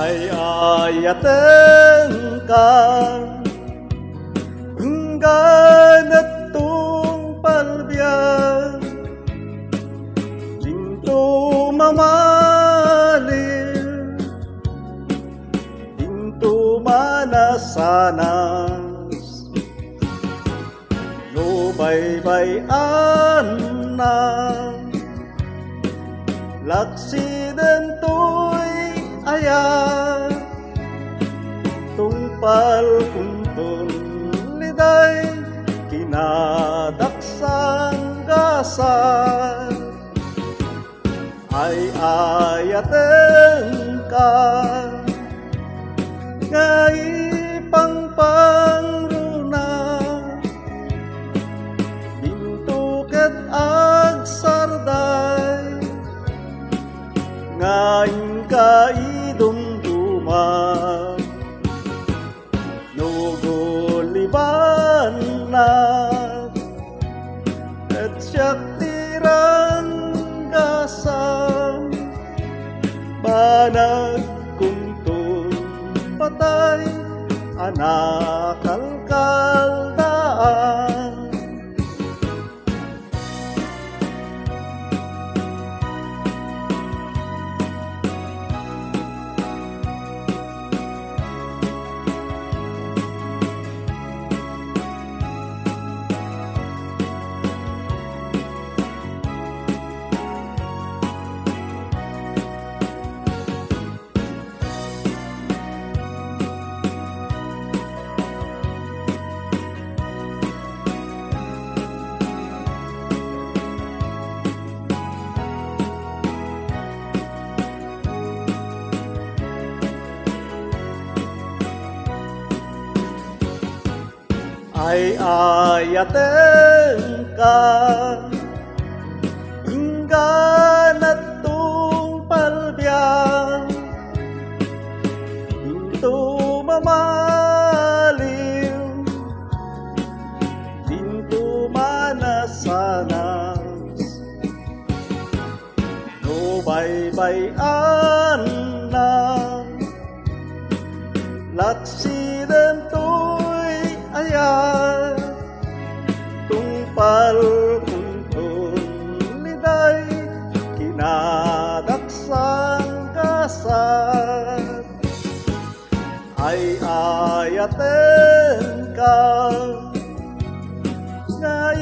ay ayaten ka hangganat tung palbiyan dinto mamalil dinto manasanas no baybayan na laksiden to'y ayat tungpal kuntun liday kinadaksang gasal ay ayaten ka ngay pangpangruna bintuket agsarday ngayon kaidumduman nuguliban na at siyak tirang gasam banag kuntun patay anak kalkaldaan ay ayaten ka hangganat tung palbiyan dinto mamaliw dinto manasanas no baybayan na laksiden to'y ayat tungpal kuntun liday kinadaksang gasat ay ayaten ka ngay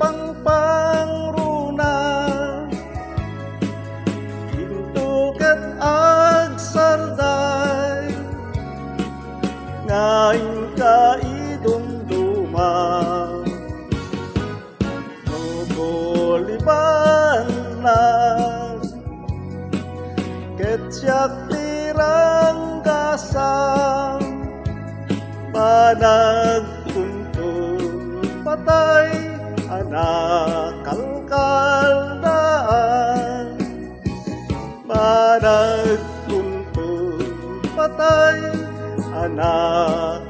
pangpangruna bintuket agsarday ngayon kaidumduman nuguliban na ketyak tirang gasam banag kuntun patay anak kalkaldaan banag kuntun patay anak